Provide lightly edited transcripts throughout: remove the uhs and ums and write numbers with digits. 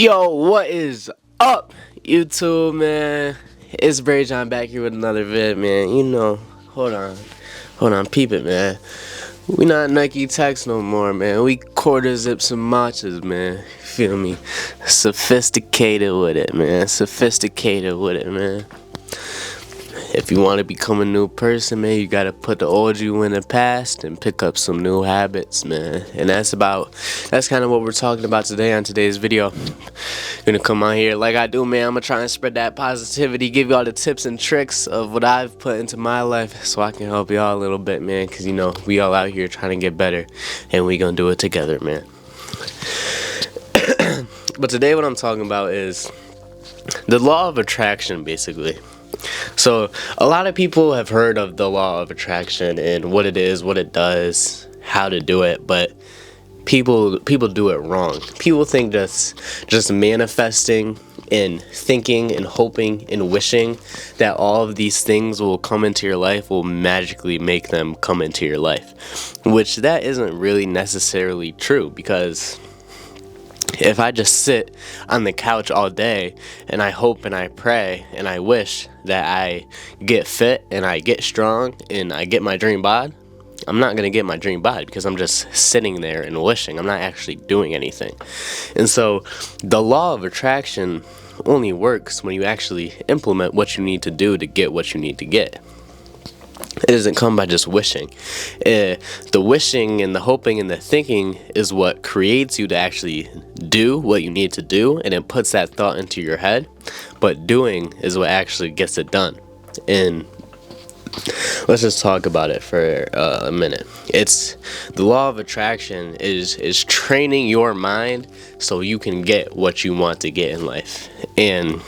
Yo, what is up, YouTube, man? It's Bray John back here with another vid, man. Hold on, peep it, man. We not Nike Techs no more, man. We quarter zips and matchas, man. Feel me? Sophisticated with it, man. If you want to become a new person, man, you gotta put the old you in the past and pick up some new habits, man. And that's kind of what we're talking about today on today's video. Gonna come on here like I do, man. I'm gonna try and spread that positivity, give y'all the tips and tricks of what I've put into my life so I can help y'all a little bit, man. Cause we all out here trying to get better, and we gonna do it together, man. But today what I'm talking about is the law of attraction, basically. So a lot of people have heard of the law of attraction and what it is, what it does, how to do it, but people do it wrong. People think just manifesting and thinking and hoping and wishing that all of these things will come into your life will magically make them come into your life, which that isn't really necessarily true, because if I just sit on the couch all day and I hope and I pray and I wish that I get fit and I get strong and I get my dream bod, I'm not going to get my dream bod because I'm just sitting there and wishing. I'm not actually doing anything. And so the law of attraction only works when you actually implement what you need to do to get what you need to get. It doesn't come by just wishing. The wishing and the hoping and the thinking is what creates you to actually do what you need to do, and it puts that thought into your head. But doing is what actually gets it done. And let's just talk about it for a minute. It's the law of attraction is training your mind so you can get what you want to get in life. And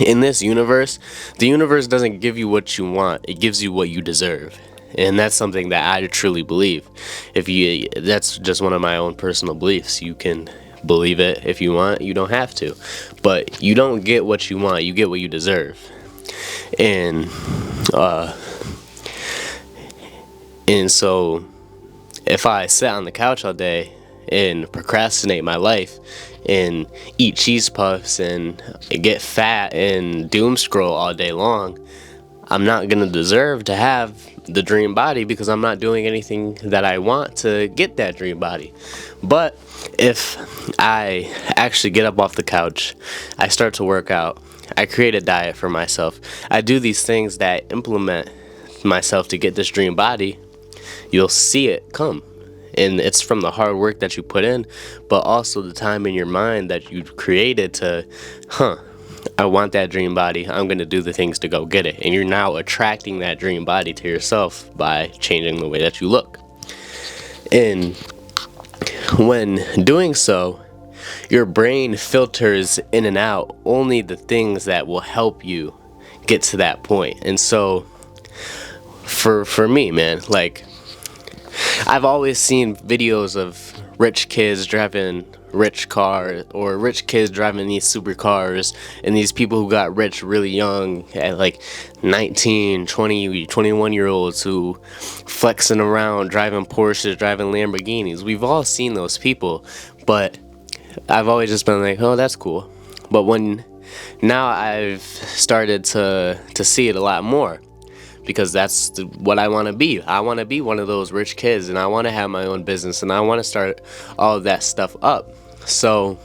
in this universe, the universe doesn't give you what you want, it gives you what you deserve. And that's something that I truly believe. That's just one of my own personal beliefs. You can believe it if you want, you don't have to. But you don't get what you want, you get what you deserve. And so if I sit on the couch all day and procrastinate my life and eat cheese puffs and get fat and doom scroll all day long, I'm not going to deserve to have the dream body because I'm not doing anything that I want to get that dream body. But if I actually get up off the couch, I start to work out, I create a diet for myself, I do these things that implement myself to get this dream body, you'll see it come. And it's from the hard work that you put in, but also the time in your mind that you created to, I want that dream body, I'm going to do the things to go get it. And you're now attracting that dream body to yourself by changing the way that you look. And when doing so, your brain filters in and out only the things that will help you get to that point. And so for me, man, like, I've always seen videos of rich kids driving rich cars, or rich kids driving these supercars, and these people who got rich really young at like 19, 20, 21-year-olds who flexing around, driving Porsches, driving Lamborghinis. We've all seen those people, but I've always just been like, oh, that's cool. But now I've started to see it a lot more. Because that's what I want to be. I want to be one of those rich kids, and I want to have my own business, and I want to start all of that stuff up. So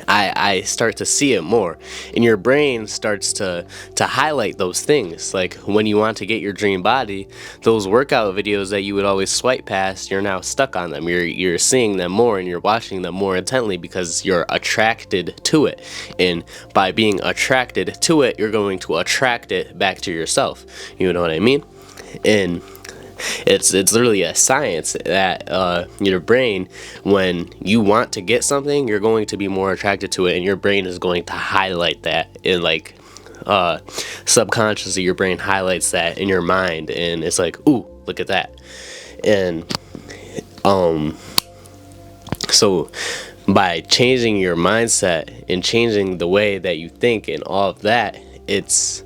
I start to see it more, and your brain starts to highlight those things. Like when you want to get your dream body, those workout videos that you would always swipe past, you're now stuck on them. You're seeing them more, and you're watching them more intently because you're attracted to it. And by being attracted to it, you're going to attract it back to yourself. You know what I mean? And it's literally a science that your brain, when you want to get something, you're going to be more attracted to it, and your brain is going to highlight that in like subconsciously. Your brain highlights that in your mind, and it's like, ooh, look at that. And so by changing your mindset and changing the way that you think and all of that, it's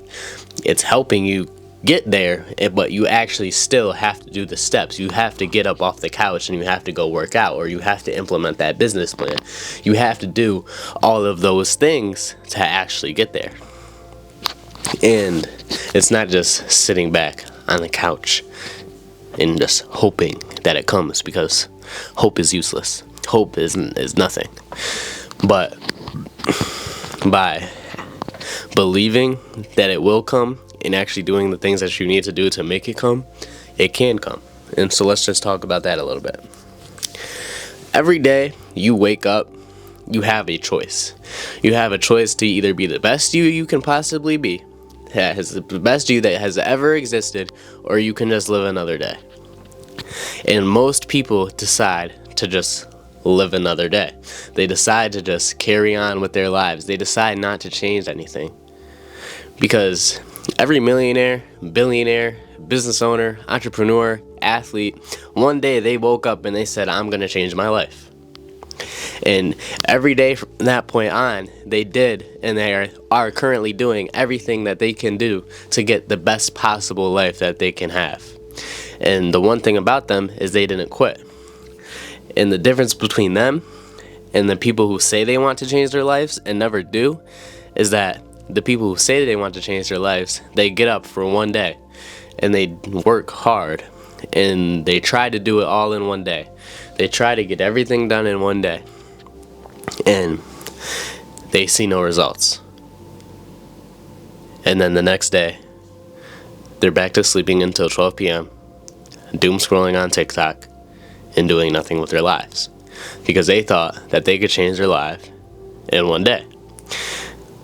helping you get there, but you actually still have to do the steps. You have to get up off the couch and you have to go work out, or you have to implement that business plan. You have to do all of those things to actually get there. And it's not just sitting back on the couch and just hoping that it comes, because hope is useless. Hope is nothing. But by believing that it will come and actually doing the things that you need to do to make it come, it can come. And so let's just talk about that a little bit. Every day you wake up, you have a choice. You have a choice to either be the best you can possibly be, that has the best you that has ever existed, or you can just live another day. And most people decide to just live another day. They decide to just carry on with their lives. They decide not to change anything. Because every millionaire, billionaire, business owner, entrepreneur, athlete, one day they woke up and they said, I'm going to change my life. And every day from that point on, they did, and they are currently doing everything that they can do to get the best possible life that they can have. And the one thing about them is they didn't quit. And the difference between them and the people who say they want to change their lives and never do is that the people who say they want to change their lives, they get up for one day and they work hard and they try to do it all in one day. They try to get everything done in one day, and they see no results. And then the next day, they're back to sleeping until 12 p.m., doom scrolling on TikTok, and doing nothing with their lives, because they thought that they could change their life in one day.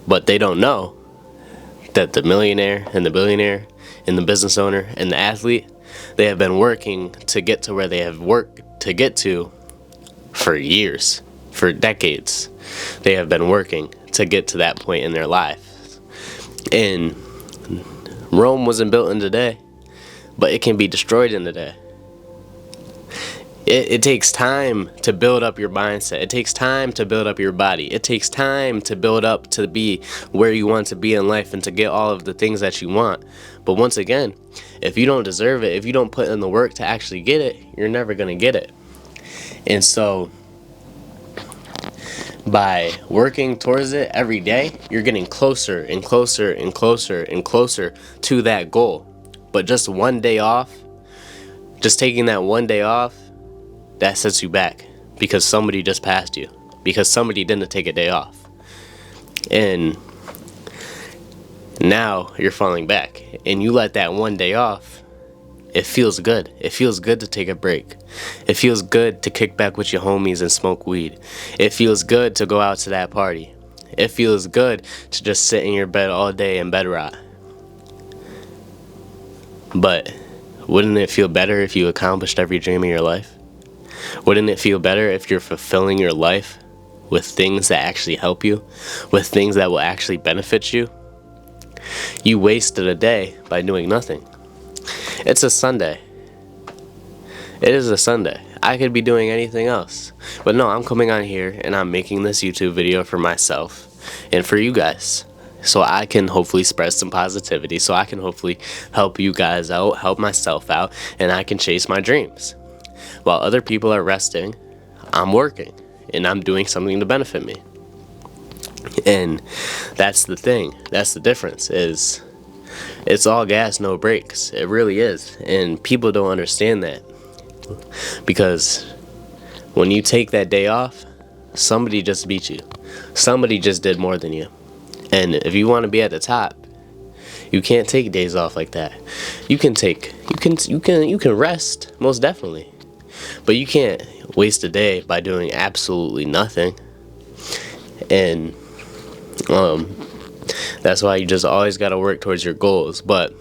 But they don't know that the millionaire and the billionaire and the business owner and the athlete, they have been working to get to where they have worked to get to for years, for decades. They have been working to get to that point in their life. And Rome wasn't built in a day, but it can be destroyed in a day. It takes time to build up your mindset. It takes time to build up your body. It takes time to build up to be where you want to be in life and to get all of the things that you want. But once again, if you don't deserve it, if you don't put in the work to actually get it, you're never going to get it. And so by working towards it every day, you're getting closer and closer and closer and closer to that goal. But just one day off, just taking that one day off, that sets you back, because somebody just passed you, because somebody didn't take a day off. And now you're falling back, and you let that one day off. It feels good. It feels good to take a break. It feels good to kick back with your homies and smoke weed. It feels good to go out to that party. It feels good to just sit in your bed all day and bed rot. But wouldn't it feel better if you accomplished every dream of your life? Wouldn't it feel better if you're fulfilling your life with things that actually help you, with things that will actually benefit you? You wasted a day by doing nothing. It's a Sunday. It is a Sunday. I could be doing anything else. But no, I'm coming on here and I'm making this YouTube video for myself and for you guys, so I can hopefully spread some positivity, so I can hopefully help you guys out, help myself out, and I can chase my dreams. While other people are resting, I'm working, and I'm doing something to benefit me. And that's the thing. That's the difference, is it's all gas, no brakes. It really is. And people don't understand that. Because when you take that day off, somebody just beat you. Somebody just did more than you. And if you want to be at the top, you can't take days off like that. You can rest, most definitely. But you can't waste a day by doing absolutely nothing. And that's why you just always got to work towards your goals. But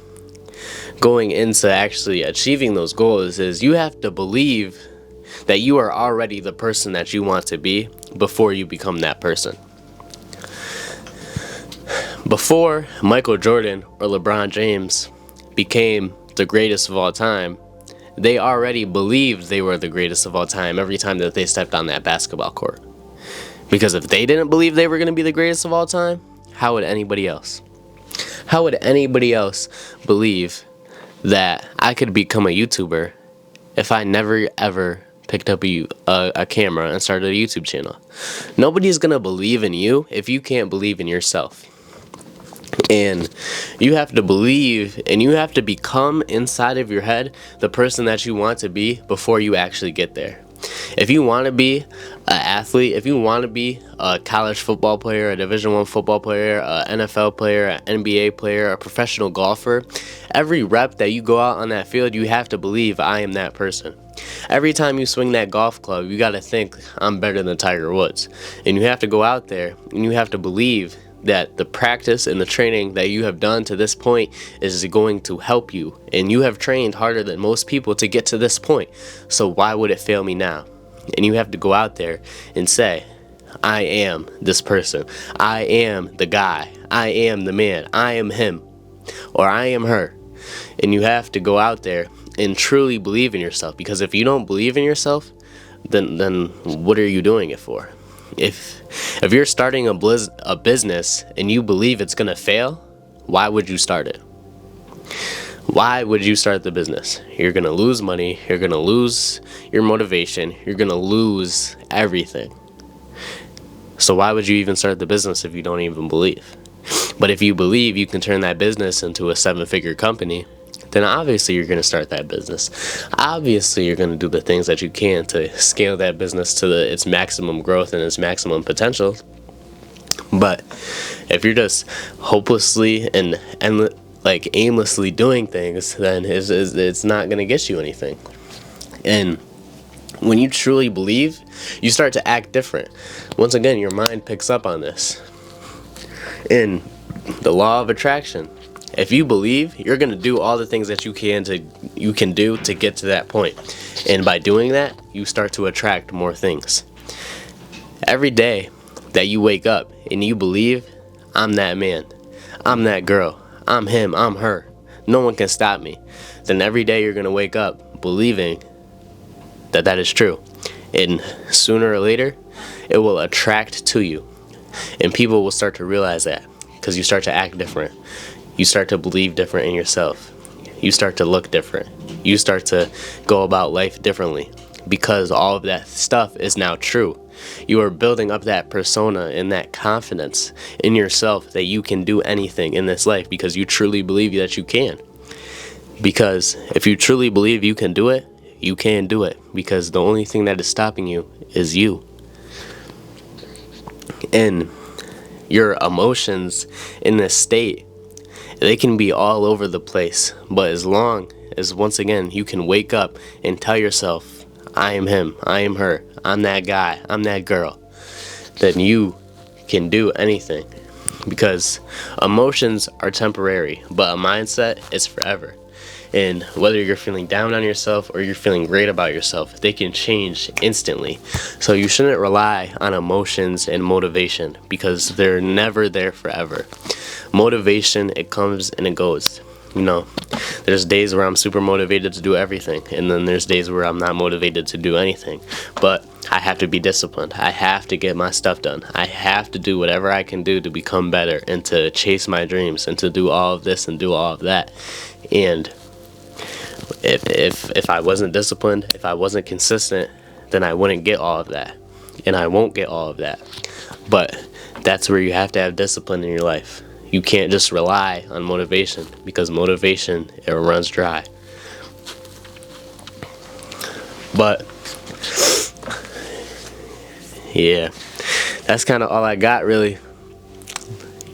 going into actually achieving those goals is you have to believe that you are already the person that you want to be before you become that person. Before Michael Jordan or LeBron James became the greatest of all time, they already believed they were the greatest of all time every time that they stepped on that basketball court. Because if they didn't believe they were going to be the greatest of all time, how would anybody else? How would anybody else believe that I could become a YouTuber if I never ever picked up a camera and started a YouTube channel? Nobody's gonna believe in you if you can't believe in yourself. And you have to believe and you have to become inside of your head the person that you want to be before you actually get there. If you want to be an athlete, if you want to be a college football player, a Division I football player, an NFL player, an NBA player, a professional golfer, every rep that you go out on that field, you have to believe I am that person. Every time you swing that golf club, you got to think I'm better than Tiger Woods. And you have to go out there and you have to believe that the practice and the training that you have done to this point is going to help you, and you have trained harder than most people to get to this point, so why would it fail me now? And you have to go out there and say, I am this person, I am the guy, I am the man, I am him, or I am her. And you have to go out there and truly believe in yourself, because if you don't believe in yourself, then what are you doing it for? If you're starting a business and you believe it's gonna fail, why would you start it? Why would you start the business? You're gonna lose money, you're gonna lose your motivation, you're gonna lose everything. So why would you even start the business if you don't even believe? But if you believe you can turn that business into a 7-figure company, then obviously you're going to start that business. Obviously you're going to do the things that you can to scale that business to its maximum growth and its maximum potential. But if you're just hopelessly and like aimlessly doing things, then it's not going to get you anything. And when you truly believe, you start to act different. Once again, your mind picks up on this. In the law of attraction, if you believe, you're going to do all the things that you can do to get to that point. And by doing that, you start to attract more things. Every day that you wake up and you believe, I'm that man, I'm that girl, I'm him, I'm her, no one can stop me, then every day you're going to wake up believing that that is true. And sooner or later, it will attract to you. And people will start to realize that because you start to act different. You start to believe different in yourself. You start to look different. You start to go about life differently because all of that stuff is now true. You are building up that persona and that confidence in yourself that you can do anything in this life because you truly believe that you can. Because if you truly believe you can do it, you can do it because the only thing that is stopping you is you. And your emotions in this state, they can be all over the place, but as long as, once again, you can wake up and tell yourself, I am him, I am her, I'm that guy, I'm that girl, then you can do anything. Because emotions are temporary, but a mindset is forever. And whether you're feeling down on yourself or you're feeling great about yourself, they can change instantly. So you shouldn't rely on emotions and motivation because they're never there forever. Motivation, it comes and it goes. You know, there's days where I'm super motivated to do everything, and then there's days where I'm not motivated to do anything. But I have to be disciplined. I have to get my stuff done. I have to do whatever I can do to become better and to chase my dreams and to do all of this and do all of that. And if I wasn't disciplined, if I wasn't consistent, then I wouldn't get all of that. And I won't get all of that. But that's where you have to have discipline in your life. You can't just rely on motivation because motivation, it runs dry. But yeah, that's kind of all I got, really.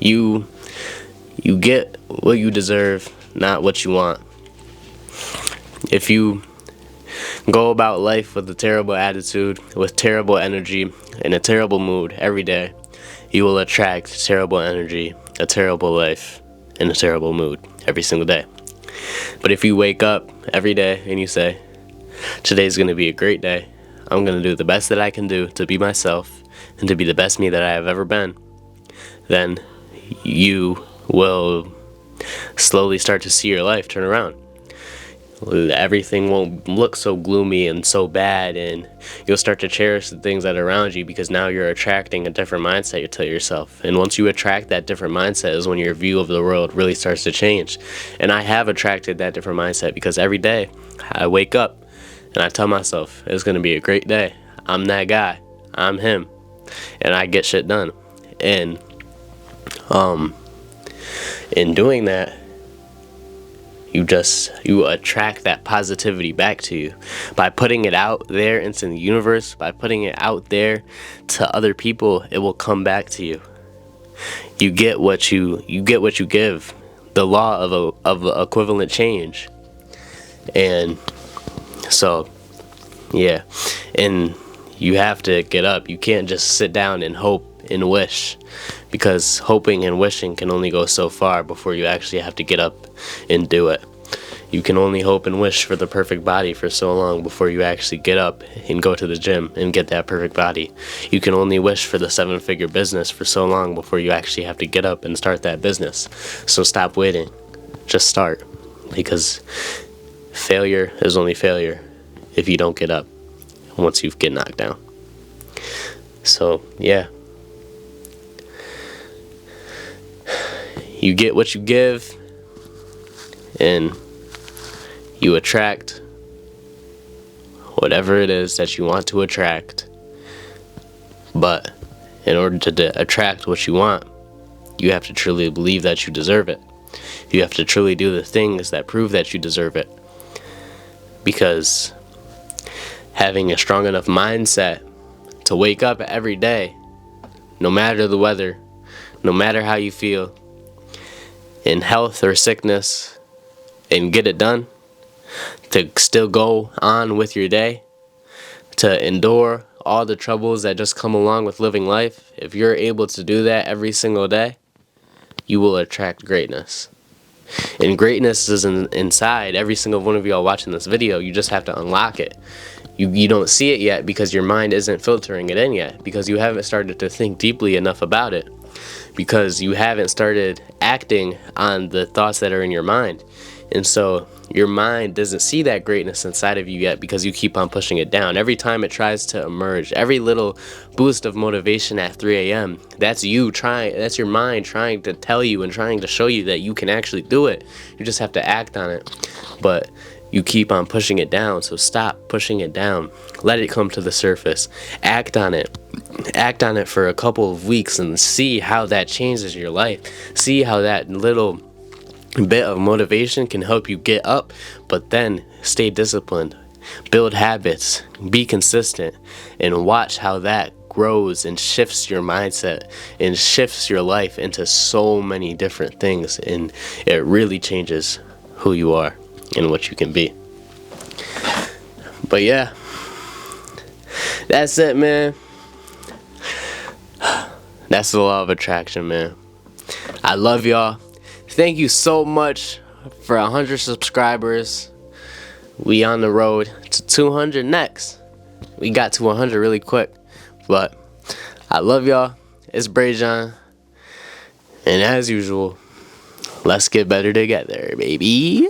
You get what you deserve, not what you want. If you go about life with a terrible attitude, with terrible energy, in a terrible mood every day, you will attract terrible energy, a terrible life, and a terrible mood every single day. But if you wake up every day and you say, today's going to be a great day, I'm going to do the best that I can do to be myself and to be the best me that I have ever been, then you will slowly start to see your life turn around. everything won't look so gloomy and so bad, and you'll start to cherish the things that are around you, because now you're attracting a different mindset to yourself. And once you attract that different mindset is when your view of the world really starts to change. And I have attracted that different mindset, because every day I wake up and I tell myself it's going to be a great day. I'm that guy. I'm him. And I get shit done. And in doing that, you attract that positivity back to you by putting it out there into the universe. By putting it out there to other people, it will come back to you. You get what you give. The law of equivalent change. And so, yeah, and you have to get up. You can't just sit down and hope and wish, because hoping and wishing can only go so far before you actually have to get up and do it. You can only hope and wish for the perfect body for so long before you actually get up and go to the gym and get that perfect body. You can only wish for the 7-figure business for so long before you actually have to get up and start that business. So stop waiting. Just start. Because failure is only failure if you don't get up once you get knocked down. So, yeah. You get what you give, and you attract whatever it is that you want to attract. But in order to attract what you want, you have to truly believe that you deserve it. You have to truly do the things that prove that you deserve it. Because having a strong enough mindset to wake up every day, no matter the weather, no matter how you feel, in health or sickness, and get it done, to still go on with your day, to endure all the troubles that just come along with living life, if you're able to do that every single day, you will attract greatness. And greatness is inside every single one of y'all watching this video. You just have to unlock it. You don't see it yet because your mind isn't filtering it in yet, because you haven't started to think deeply enough about it, because you haven't started acting on the thoughts that are in your mind. And so your mind doesn't see that greatness inside of you yet, because you keep on pushing it down. Every time it tries to emerge, every little boost of motivation at 3 a.m., that's your mind trying to tell you and trying to show you that you can actually do it. You just have to act on it. But you keep on pushing it down, so stop pushing it down. Let it come to the surface. Act on it. Act on it for a couple of weeks and see how that changes your life. See how that little bit of motivation can help you get up, but then stay disciplined. Build habits. Be consistent. And watch how that grows and shifts your mindset and shifts your life into so many different things. And it really changes who you are and what you can be. But yeah, that's it, man. That's the law of attraction, man. I love y'all. Thank you so much for 100 subscribers. We on the road to 200 next. We got to 100 really quick. But I love y'all. It's Brajan. And as usual, let's get better together, baby.